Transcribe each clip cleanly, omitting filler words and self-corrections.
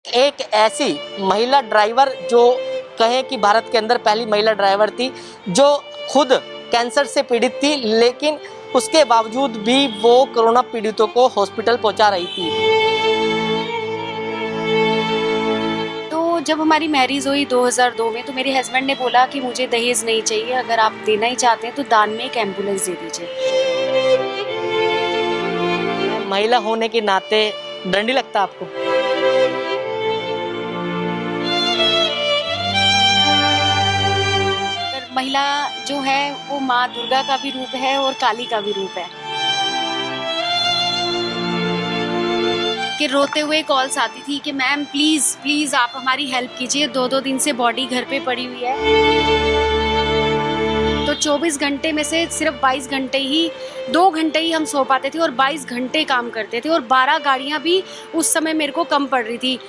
एक ऐसी महिला ड्राइवर जो कहें कि भारत के अंदर पहली महिला ड्राइवर थी, जो खुद कैंसर से पीड़ित थी, लेकिन उसके बावजूद भी वो कोरोना पीड़ितों को हॉस्पिटल पहुंचा रही थी। तो जब हमारी मैरिज हुई 2002 में, तो मेरे हस्बैंड ने बोला कि मुझे दहेज नहीं चाहिए, अगर आप देना ही चाहते हैं तो दान में एक एम्बुलेंस दे दीजिए। महिला होने के नाते डर नहीं लगता आपको? अगर महिला जो है वो माँ दुर्गा का भी रूप है और काली का भी रूप है। कि रोते हुए कॉल्स आती थी कि मैम प्लीज़ प्लीज़ आप हमारी हेल्प कीजिए, 2-2 दिन से बॉडी घर पे पड़ी हुई है। तो 24 घंटे में से सिर्फ 22 घंटे ही 2 घंटे ही हम सो पाते थे और 22 घंटे काम करते थे, और 12 गाड़ियाँ भी उस समय मेरे को कम पड़ रही थी।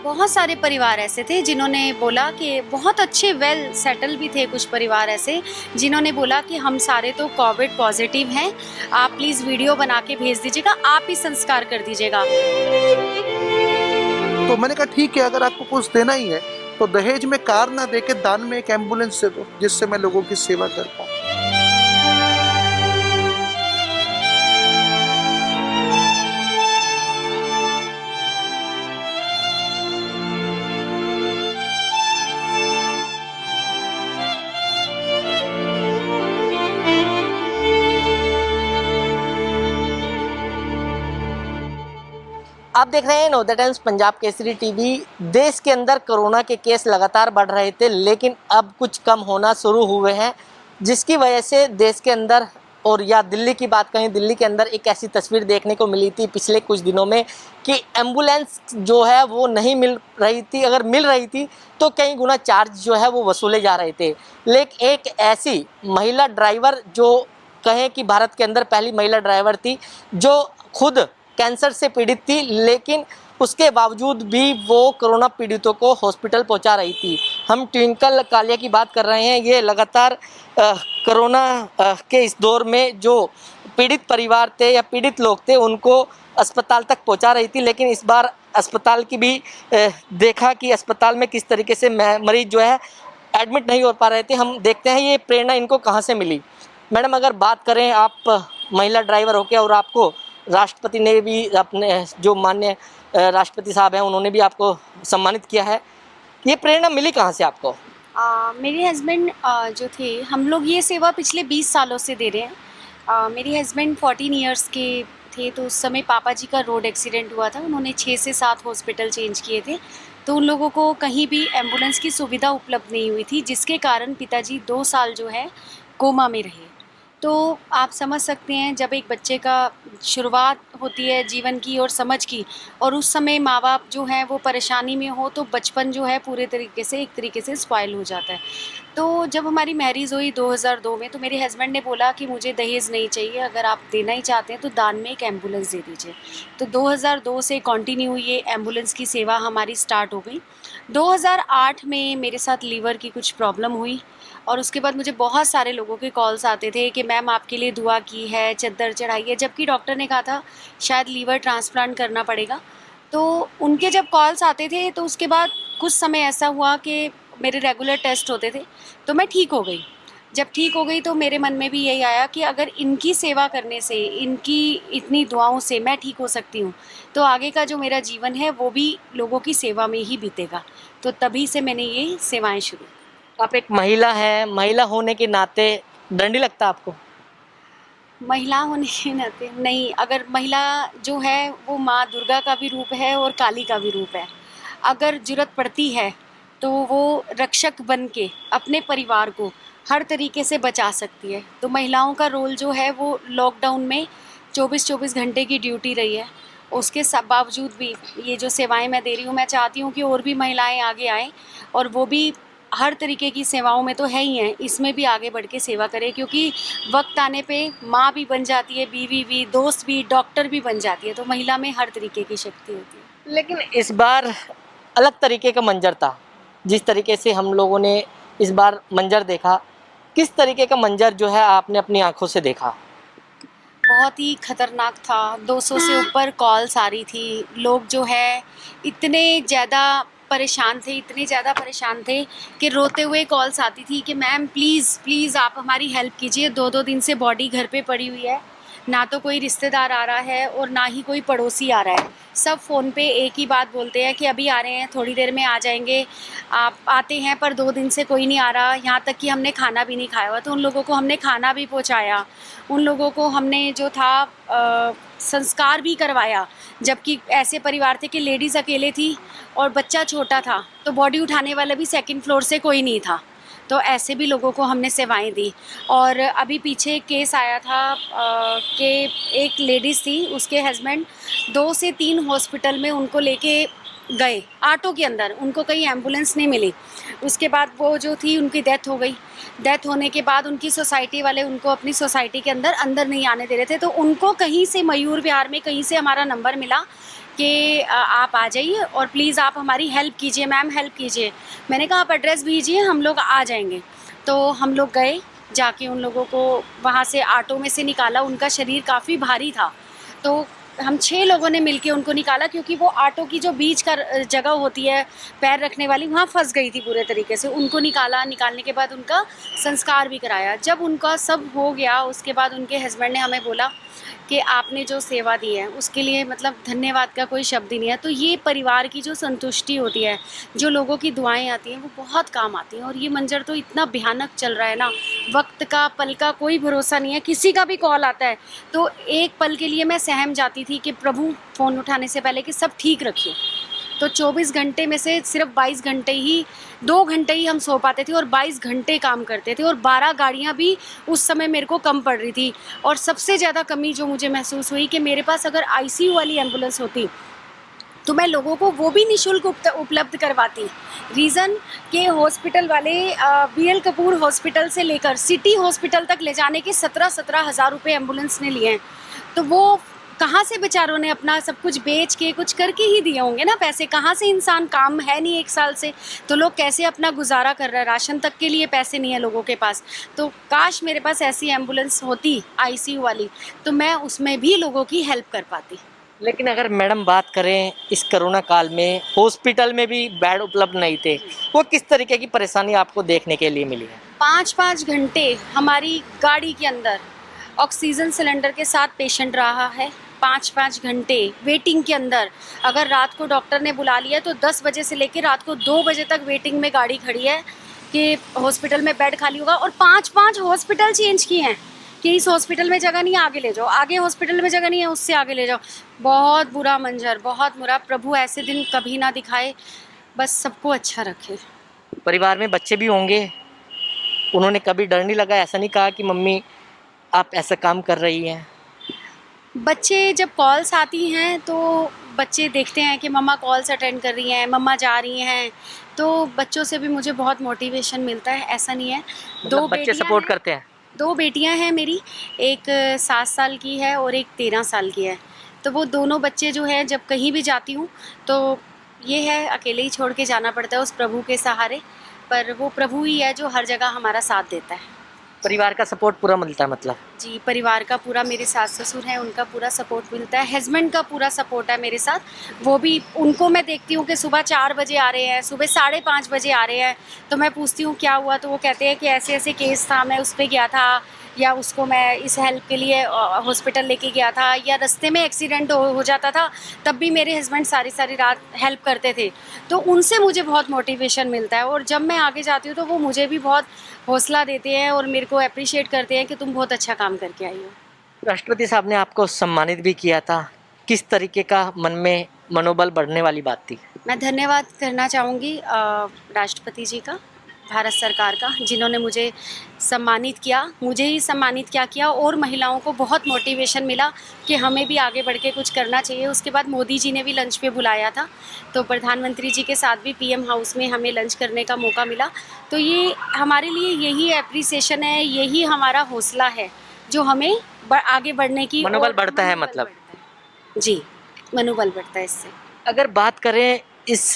बहुत सारे परिवार ऐसे थे जिन्होंने बोला कि बहुत अच्छे वेल सेटल भी थे, कुछ परिवार ऐसे जिन्होंने बोला कि हम सारे तो कोविड पॉजिटिव हैं, आप प्लीज़ वीडियो बना के भेज दीजिएगा, आप ही संस्कार कर दीजिएगा। तो मैंने कहा ठीक है, अगर आपको कुछ देना ही है तो दहेज में कार ना देके दान में एक एम्बुलेंस दे दो, जिससे मैं लोगों की सेवा कर पाऊँ। आप देख रहे हैं नवोदय टाइम्स पंजाब केसरी टीवी। देश के अंदर कोरोना के केस लगातार बढ़ रहे थे, लेकिन अब कुछ कम होना शुरू हुए हैं, जिसकी वजह से देश के अंदर, और या दिल्ली की बात करें, दिल्ली के अंदर एक ऐसी तस्वीर देखने को मिली थी पिछले कुछ दिनों में कि एम्बुलेंस जो है वो नहीं मिल रही थी, अगर मिल रही थी तो कई गुना चार्ज जो है वो वसूले जा रहे थे। लेकिन एक ऐसी महिला ड्राइवर जो कहें कि भारत के अंदर पहली महिला ड्राइवर थी, जो खुद कैंसर से पीड़ित थी, लेकिन उसके बावजूद भी वो कोरोना पीड़ितों को हॉस्पिटल पहुंचा रही थी। हम ट्विंकल कालिया की बात कर रहे हैं। ये लगातार कोरोना के इस दौर में जो पीड़ित परिवार थे या पीड़ित लोग थे, उनको अस्पताल तक पहुंचा रही थी। लेकिन इस बार अस्पताल की भी देखा कि अस्पताल में किस तरीके से मरीज जो है एडमिट नहीं हो पा रहे थे। हम देखते हैं ये प्रेरणा इनको कहाँ से मिली। मैडम, अगर बात करें, आप महिला ड्राइवर हो के, और आपको राष्ट्रपति ने भी, अपने जो माननीय राष्ट्रपति साहब हैं, उन्होंने भी आपको सम्मानित किया है, ये प्रेरणा मिली कहाँ से आपको? मेरे हस्बैंड जो थे, हम लोग ये सेवा पिछले 20 सालों से दे रहे हैं। मेरे हस्बैंड 14 इयर्स के थे, तो उस समय पापा जी का रोड एक्सीडेंट हुआ था, उन्होंने 6 से 7 हॉस्पिटल चेंज किए थे, तो उन लोगों को कहीं भी एम्बुलेंस की सुविधा उपलब्ध नहीं हुई थी, जिसके कारण पिताजी 2 साल जो है कोमा में रहे। तो आप समझ सकते हैं, जब एक बच्चे का शुरुआत होती है जीवन की और समझ की, और उस समय माँ बाप जो हैं वो परेशानी में हो, तो बचपन जो है पूरे तरीके से एक तरीके से स्पॉइल हो जाता है। तो जब हमारी मैरिज हुई 2002 में, तो मेरे हस्बैंड ने बोला कि मुझे दहेज नहीं चाहिए, अगर आप देना ही चाहते हैं तो दान में एक एम्बुलेंस दे दीजिए। तो 2002 से कंटिन्यू ये एम्बुलेंस की सेवा हमारी स्टार्ट हो गई। 2008 में मेरे साथ लीवर की कुछ प्रॉब्लम हुई, और उसके बाद मुझे बहुत सारे लोगों के कॉल्स आते थे कि मैम आपके लिए दुआ की है, चद्दर चढ़ाई है, जबकि डॉक्टर ने कहा था शायद लीवर ट्रांसप्लांट करना पड़ेगा। तो उनके जब कॉल्स आते थे, तो उसके बाद कुछ समय ऐसा हुआ कि मेरे रेगुलर टेस्ट होते थे, तो मैं ठीक हो गई। जब ठीक हो गई तो मेरे मन में भी यही आया कि अगर इनकी सेवा करने से, इनकी इतनी दुआओं से मैं ठीक हो सकती हूँ, तो आगे का जो मेरा जीवन है वो भी लोगों की सेवा में ही बीतेगा। तो तभी से मैंने ये सेवाएं शुरू। आप एक महिला हैं, महिला होने के नाते डर नहीं लगता आपको? महिला होने के नाते नहीं, अगर महिला जो है वो माँ दुर्गा का भी रूप है और काली का भी रूप है। अगर ज़रूरत पड़ती है तो वो रक्षक बन के अपने परिवार को हर तरीके से बचा सकती है। तो महिलाओं का रोल जो है वो लॉकडाउन में 24-24 घंटे की ड्यूटी रही है। उसके बावजूद भी ये जो सेवाएं मैं दे रही हूँ, मैं चाहती हूँ कि और भी महिलाएं आगे आएँ, और वो भी हर तरीके की सेवाओं में तो है ही हैं, इसमें भी आगे बढ़ के सेवा करें, क्योंकि वक्त आने पे माँ भी बन जाती है, बीवी भी, दोस्त भी, डॉक्टर भी बन जाती है। तो महिला में हर तरीके की शक्ति होती है। लेकिन इस बार अलग तरीके का मंजर था। जिस तरीके से हम लोगों ने इस बार मंजर देखा, किस तरीके का मंजर जो है आपने अपनी आंखों से देखा? बहुत ही खतरनाक था। 200 से ऊपर कॉल्स आ रही थी। लोग जो है इतने ज़्यादा परेशान थे, इतने ज़्यादा परेशान थे कि रोते हुए कॉल्स आती थी कि मैम प्लीज़ प्लीज़ आप हमारी हेल्प कीजिए। 2-2 दिन से बॉडी घर पे पड़ी हुई है, ना तो कोई रिश्तेदार आ रहा है और ना ही कोई पड़ोसी आ रहा है। सब फ़ोन पे एक ही बात बोलते हैं कि अभी आ रहे हैं, थोड़ी देर में आ जाएंगे। आप आते हैं पर 2 दिन से कोई नहीं आ रहा। यहाँ तक कि हमने खाना भी नहीं खाया हुआ, तो उन लोगों को हमने खाना भी पहुँचाया। उन लोगों को हमने जो था संस्कार भी करवाया, जबकि ऐसे परिवार थे कि लेडीज़ अकेले थी और बच्चा छोटा था, तो बॉडी उठाने वाला भी सेकंड फ्लोर से कोई नहीं था। तो ऐसे भी लोगों को हमने सेवाएं दी। और अभी पीछे एक केस आया था कि एक लेडीज़ थी, उसके हस्बैंड 2 से 3 हॉस्पिटल में उनको लेके गए ऑटो के अंदर, उनको कहीं एम्बुलेंस नहीं मिली। उसके बाद वो जो थी उनकी डेथ हो गई। डेथ होने के बाद उनकी सोसाइटी वाले उनको अपनी सोसाइटी के अंदर नहीं आने दे रहे थे। तो उनको कहीं से मयूर विहार में कहीं से हमारा नंबर मिला कि आप आ जाइए और प्लीज़ आप हमारी हेल्प कीजिए, मैम हेल्प कीजिए। मैंने कहा आप एड्रेस भेजिए, हम लोग आ जाएंगे। तो हम लोग गए, जाके उन लोगों को वहाँ से ऑटो में से निकाला। उनका शरीर काफ़ी भारी था, तो हम 6 लोगों ने मिलके उनको निकाला, क्योंकि वो ऑटो की जो बीच का जगह होती है पैर रखने वाली, वहाँ फंस गई थी पूरे तरीके से। उनको निकाला, निकालने के बाद उनका संस्कार भी कराया। जब उनका सब हो गया, उसके बाद उनके हस्बैंड ने हमें बोला कि आपने जो सेवा दी है उसके लिए मतलब धन्यवाद का कोई शब्द ही नहीं है। तो ये परिवार की जो संतुष्टि होती है, जो लोगों की दुआएं आती हैं, वो बहुत काम आती हैं। और ये मंजर तो इतना भयानक चल रहा है ना, वक्त का पल का कोई भरोसा नहीं है। किसी का भी कॉल आता है तो एक पल के लिए मैं सहम जाती थी कि प्रभु फ़ोन उठाने से पहले कि सब ठीक रखिए। तो 24 घंटे में से सिर्फ 22 घंटे ही, 2 घंटे ही हम सो पाते थे और 22 घंटे काम करते थे। और 12 गाड़ियाँ भी उस समय मेरे को कम पड़ रही थी। और सबसे ज़्यादा कमी जो मुझे महसूस हुई कि मेरे पास अगर आईसीयू वाली एम्बुलेंस होती तो मैं लोगों को वो भी निःशुल्क उपलब्ध करवाती। रीज़न कि हॉस्पिटल वाले बीएल कपूर हॉस्पिटल से लेकर सिटी हॉस्पिटल तक ले जाने के 17-17 हज़ार रुपये एम्बुलेंस ने लिए हैं। तो वो कहाँ से बेचारों ने अपना सब कुछ बेच के कुछ करके ही दिए होंगे ना पैसे। कहाँ से, इंसान काम है नहीं 1 साल से, तो लोग कैसे अपना गुजारा कर रहे हैं। राशन तक के लिए पैसे नहीं है लोगों के पास। तो काश मेरे पास ऐसी एम्बुलेंस होती आईसीयू वाली, तो मैं उसमें भी लोगों की हेल्प कर पाती। लेकिन अगर मैडम बात करें इस कोरोना काल में, हॉस्पिटल में भी बेड उपलब्ध नहीं थे, वो किस तरीके की परेशानी आपको देखने के लिए मिली है? 5-5 घंटे हमारी गाड़ी के अंदर ऑक्सीजन सिलेंडर के साथ पेशेंट रहा है। 5-5 घंटे वेटिंग के अंदर। अगर रात को डॉक्टर ने बुला लिया तो 10 बजे से लेकर रात को 2 बजे तक वेटिंग में गाड़ी खड़ी है कि हॉस्पिटल में बेड खाली होगा। और 5-5 हॉस्पिटल चेंज किए हैं कि इस हॉस्पिटल में जगह नहीं है, आगे ले जाओ, आगे हॉस्पिटल में जगह नहीं है, उससे आगे ले जाओ। बहुत बुरा मंजर, बहुत बुरा। प्रभु ऐसे दिन कभी ना दिखाए, बस सबको अच्छा रखे। परिवार में बच्चे भी होंगे, उन्होंने कभी डर नहीं लगा, ऐसा नहीं कहा कि मम्मी आप ऐसा काम कर रही हैं? बच्चे जब कॉल्स आती हैं तो बच्चे देखते हैं कि मम्मा कॉल्स अटेंड कर रही हैं, मम्मा जा रही हैं, तो बच्चों से भी मुझे बहुत मोटिवेशन मिलता है। ऐसा नहीं है। मतलब बच्चे सपोर्ट हैं, करते हैं? 2 बेटियां हैं मेरी, एक 7 साल की है और एक 13 साल की है। तो वो दोनों बच्चे जो है, जब कहीं भी जाती हूँ तो ये है अकेले ही छोड़ के जाना पड़ता है उस प्रभु के सहारे। पर वो प्रभु ही है जो हर जगह हमारा साथ देता है। परिवार का सपोर्ट पूरा मिलता है मतलब? जी, परिवार का पूरा, मेरे सास ससुर हैं उनका पूरा सपोर्ट मिलता है। हस्बैंड का पूरा सपोर्ट है मेरे साथ। वो भी, उनको मैं देखती हूँ कि सुबह 4 बजे आ रहे हैं, सुबह 5:30 बजे आ रहे हैं। तो मैं पूछती हूँ क्या हुआ, तो वो कहते हैं कि ऐसे ऐसे केस था, मैं उस पर गया था, या उसको मैं इस हेल्प के लिए हॉस्पिटल लेके गया था, या रास्ते में एक्सीडेंट हो जाता था, तब भी मेरे हस्बैंड सारी सारी रात हेल्प करते थे। तो उनसे मुझे बहुत मोटिवेशन मिलता है। और जब मैं आगे जाती हूँ तो वो मुझे भी बहुत हौसला देते हैं और मेरे को अप्रिशिएट करते हैं कि तुम बहुत अच्छा काम करके आई हो। राष्ट्रपति साहब ने आपको सम्मानित भी किया था, किस तरीके का मन में मनोबल बढ़ने वाली बात थी? मैं धन्यवाद करना चाहूँगी राष्ट्रपति जी का, भारत सरकार का, जिन्होंने मुझे सम्मानित किया। मुझे ही सम्मानित क्या किया, और महिलाओं को बहुत मोटिवेशन मिला कि हमें भी आगे बढ़ के कुछ करना चाहिए। उसके बाद मोदी जी ने भी लंच पे बुलाया था, तो प्रधानमंत्री जी के साथ भी पीएम हाउस में हमें लंच करने का मौका मिला। तो ये हमारे लिए यही एप्रिसिएशन है, यही हमारा हौसला है जो हमें आगे बढ़ने की मनोबल और बढ़ता है मनोबल मतलब? बढ़ता है। जी, मनोबल बढ़ता है इससे। अगर बात करें इस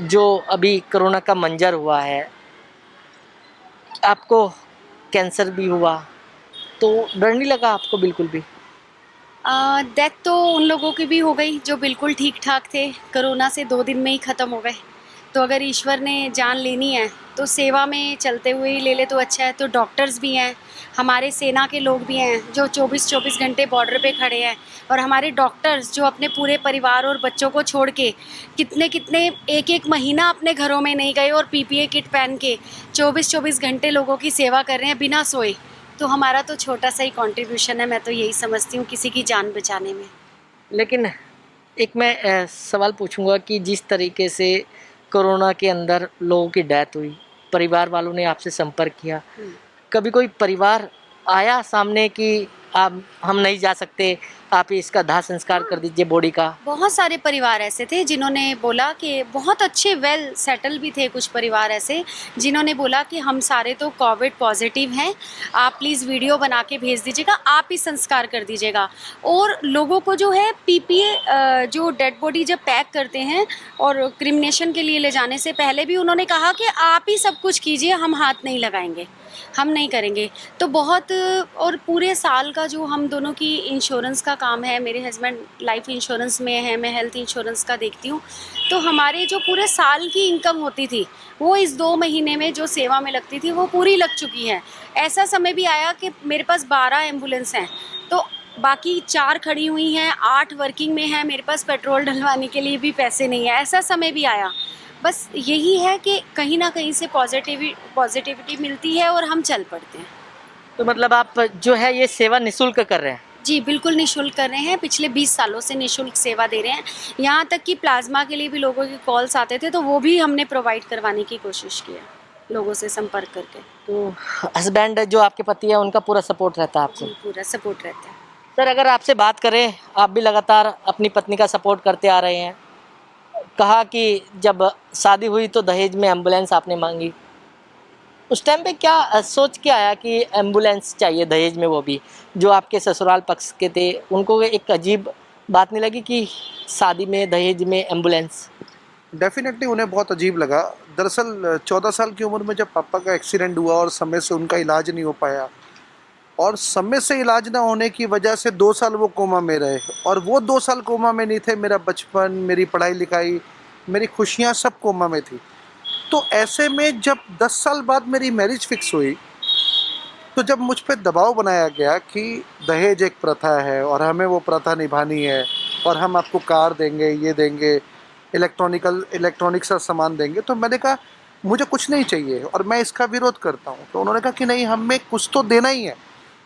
जो अभी कोरोना का मंजर हुआ है, आपको कैंसर भी हुआ, तो डर नहीं लगा आपको बिल्कुल भी? डेथ तो उन लोगों की भी हो गई जो बिल्कुल ठीक ठाक थे, कोरोना से 2 दिन में ही ख़त्म हो गए। तो अगर ईश्वर ने जान लेनी है तो सेवा में चलते हुए ही ले ले तो अच्छा है। तो डॉक्टर्स भी हैं, हमारे सेना के लोग भी हैं जो 24-24 घंटे बॉर्डर पे खड़े हैं, और हमारे डॉक्टर्स जो अपने पूरे परिवार और बच्चों को छोड़ के कितने एक महीना अपने घरों में नहीं गए और पीपीई किट पहन के 24-24 घंटे लोगों की सेवा कर रहे हैं बिना सोए। तो हमारा तो छोटा सा ही कंट्रीब्यूशन है, मैं तो यही समझती हूँ, किसी की जान बचाने में। लेकिन एक मैं सवाल पूछूंगा कि जिस तरीके से कोरोना के अंदर लोगों की डेथ हुई, परिवार वालों ने आपसे संपर्क किया, कभी कोई परिवार आया सामने कि आप हम नहीं जा सकते, आप इसका दाह संस्कार कर दीजिए बॉडी का? बहुत सारे परिवार ऐसे थे जिन्होंने बोला कि बहुत अच्छे वेल सेटल भी थे, कुछ परिवार ऐसे जिन्होंने बोला कि हम सारे तो कोविड पॉजिटिव हैं, आप प्लीज़ वीडियो बना के भेज दीजिएगा, आप ही संस्कार कर दीजिएगा। और लोगों को जो है पीपीए जो डेड बॉडी जब पैक करते हैं और क्रिमिनेशन के लिए ले जाने से पहले भी उन्होंने कहा कि आप ही सब कुछ कीजिए, हम हाथ नहीं लगाएंगे, हम नहीं करेंगे। तो बहुत, और पूरे साल का जो हम दोनों की इंश्योरेंस का काम है, मेरे हस्बैंड लाइफ इंश्योरेंस में है, मैं हेल्थ इंश्योरेंस का देखती हूँ, तो हमारे जो पूरे साल की इनकम होती थी वो इस 2 महीने में जो सेवा में लगती थी वो पूरी लग चुकी है। ऐसा समय भी आया कि मेरे पास 12 एम्बुलेंस हैं, तो बाकी 4 खड़ी हुई हैं, 8 वर्किंग में हैं, मेरे पास पेट्रोल डलवाने के लिए भी पैसे नहीं है, ऐसा समय भी आया। बस यही है कि कहीं ना कहीं से पॉजिटिविटी मिलती है और हम चल पड़ते हैं। तो मतलब आप जो है ये सेवा निःशुल्क कर रहे हैं? जी बिल्कुल निःशुल्क कर रहे हैं, पिछले 20 सालों से निःशुल्क सेवा दे रहे हैं। यहाँ तक कि प्लाज्मा के लिए भी लोगों के कॉल्स आते थे तो वो भी हमने प्रोवाइड करवाने की कोशिश की है, लोगों से संपर्क करके। तो हस्बैंड जो आपके पति है उनका पूरा सपोर्ट रहता है आपको? जी पूरा सपोर्ट रहता है। सर, अगर आपसे बात करें, आप भी लगातार अपनी पत्नी का सपोर्ट करते आ रहे हैं। कहा कि जब शादी हुई तो दहेज में एम्बुलेंस आपने मांगी, उस टाइम पे क्या सोच के आया कि एम्बुलेंस चाहिए दहेज में, वो भी जो आपके ससुराल पक्ष के थे, उनको एक अजीब बात नहीं लगी कि शादी में दहेज में एम्बुलेंस? डेफिनेटली उन्हें बहुत अजीब लगा। दरअसल 14 साल की उम्र में जब पापा का एक्सीडेंट हुआ और समय से उनका इलाज नहीं हो पाया, और समय से इलाज ना होने की वजह से 2 साल वो कोमा में रहे, और वो 2 साल कोमा में नहीं थे, मेरा बचपन, मेरी पढ़ाई लिखाई, मेरी खुशियाँ सब कोमा में थी। तो ऐसे में जब 10 साल बाद मेरी मैरिज फिक्स हुई, तो जब मुझ पे दबाव बनाया गया कि दहेज एक प्रथा है और हमें वो प्रथा निभानी है, और हम आपको कार देंगे, ये देंगे, इलेक्ट्रॉनिक सा सामान देंगे, तो मैंने कहा मुझे कुछ नहीं चाहिए और मैं इसका विरोध करता हूँ। तो उन्होंने कहा कि नहीं, हमें कुछ तो देना ही है।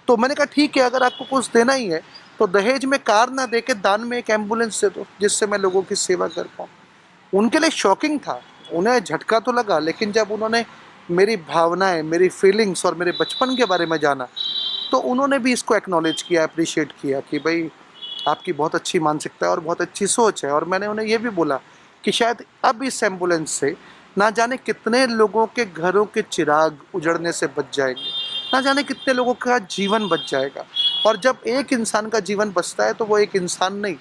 तो मैंने कहा ठीक है, अगर आपको कुछ देना ही है तो दहेज में कार ना दे के दान में एक एम्बुलेंस दे दो, जिससे मैं लोगों की सेवा कर पाऊँ। उनके लिए शॉकिंग था, उन्हें झटका तो लगा, लेकिन जब उन्होंने मेरी भावनाएं, मेरी फीलिंग्स और मेरे बचपन के बारे में जाना, तो उन्होंने भी इसको एक्नॉलेज किया, अप्रिशिएट किया कि भाई आपकी बहुत अच्छी मानसिकता है और बहुत अच्छी सोच है। और मैंने उन्हें ये भी बोला कि शायद अब इस एम्बुलेंस से ना जाने कितने लोगों के घरों के चिराग उजड़ने से बच जाएंगे, ना जाने कितने लोगों का जीवन बच जाएगा। और जब एक इंसान का जीवन बचता है तो वो एक इंसान नहीं,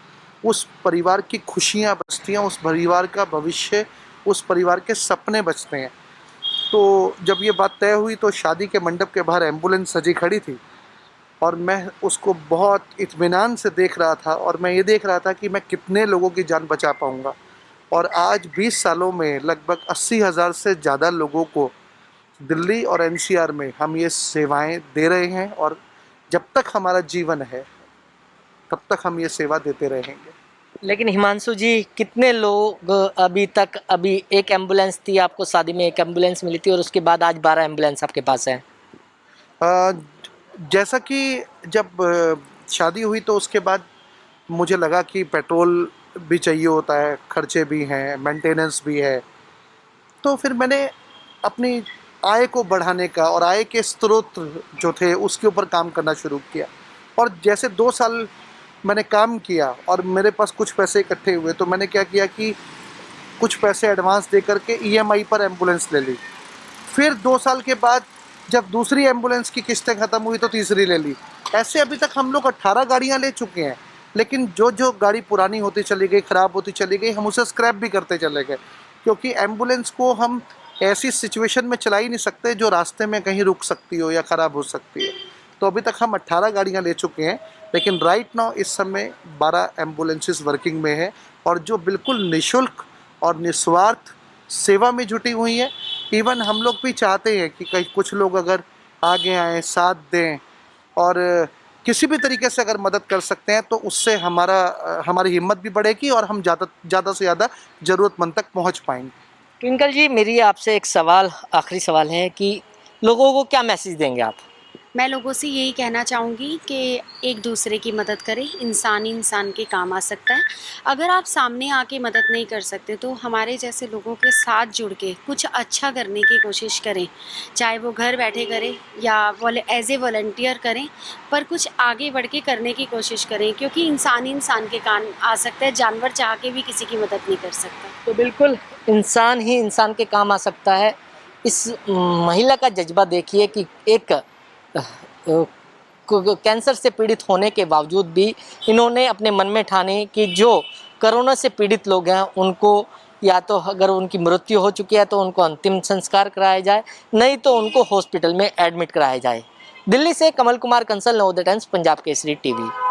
उस परिवार की खुशियाँ बचती हैं, उस परिवार का भविष्य, उस परिवार के सपने बचते हैं। तो जब ये बात तय हुई तो शादी के मंडप के बाहर एम्बुलेंस सजी खड़ी थी, और मैं उसको बहुत इत्मीनान से देख रहा था, और मैं ये देख रहा था कि मैं कितने लोगों की जान बचा पाऊँगा। और आज 20 सालों में लगभग 80,000 से ज़्यादा लोगों को दिल्ली और एनसीआर में हम ये सेवाएं दे रहे हैं, और जब तक हमारा जीवन है तब तक हम ये सेवा देते रहेंगे। लेकिन हिमांशु जी, कितने लोग अभी एक एम्बुलेंस थी आपको, शादी में एक एम्बुलेंस मिली थी, और उसके बाद आज 12 एम्बुलेंस आपके पास है? अ, जैसा कि जब शादी हुई तो उसके बाद मुझे लगा कि पेट्रोल भी चाहिए होता है, खर्चे भी हैं, मेंटेनेंस भी है। तो फिर मैंने अपनी आय को बढ़ाने का और आय के स्रोत जो थे उसके ऊपर काम करना शुरू किया। और जैसे 2 साल मैंने काम किया और मेरे पास कुछ पैसे इकट्ठे हुए, तो मैंने क्या किया कि कुछ पैसे एडवांस दे करके ईएमआई पर एम्बुलेंस ले ली। फिर 2 साल के बाद जब दूसरी एम्बुलेंस की किस्तें ख़त्म हुई तो तीसरी ले ली। ऐसे अभी तक हम लोग 18 गाड़ियाँ ले चुके हैं, लेकिन जो गाड़ी पुरानी होती चली गई, ख़राब होती चली गई, हम उसे स्क्रैप भी करते चले गए, क्योंकि एम्बुलेंस को हम ऐसी सिचुएशन में चला ही नहीं सकते जो रास्ते में कहीं रुक सकती हो या ख़राब हो सकती है। तो अभी तक हम 18 गाड़ियाँ ले चुके हैं, लेकिन राइट नाउ इस समय 12 एम्बुलेंसेस वर्किंग में है और जो बिल्कुल निशुल्क और निस्वार्थ सेवा में जुटी हुई है। इवन हम लोग भी चाहते हैं कि कई कुछ लोग अगर आगे आएँ, साथ दें और किसी भी तरीके से अगर मदद कर सकते हैं तो उससे हमारी हिम्मत भी बढ़ेगी और हम ज़्यादा से ज़्यादा ज़रूरतमंद तक पहुंच पाएंगे। ट्विंकल जी, मेरी आपसे एक सवाल, आखिरी सवाल है कि लोगों को क्या मैसेज देंगे आप? मैं लोगों से यही कहना चाहूँगी कि एक दूसरे की मदद करें, इंसान ही इंसान के काम आ सकता है। अगर आप सामने आके मदद नहीं कर सकते तो हमारे जैसे लोगों के साथ जुड़ के कुछ अच्छा करने की कोशिश करें, चाहे वो घर बैठे करें या एज ए वॉलंटियर करें, पर कुछ आगे बढ़ के करने की कोशिश करें, क्योंकि इंसान ही इंसान के काम आ सकता है, जानवर चाह के भी किसी की मदद नहीं कर सकता। तो बिल्कुल इंसान ही इंसान के काम आ सकता है। इस महिला का जज्बा देखिए कि एक कैंसर से पीड़ित होने के बावजूद भी इन्होंने अपने मन में ठाने कि जो कोरोना से पीड़ित लोग हैं उनको या तो अगर उनकी मृत्यु हो चुकी है तो उनको अंतिम संस्कार कराया जाए, नहीं तो उनको हॉस्पिटल में एडमिट कराया जाए। दिल्ली से कमल कुमार कंसल, नवोदय टाइम्स, पंजाब केसरी टीवी।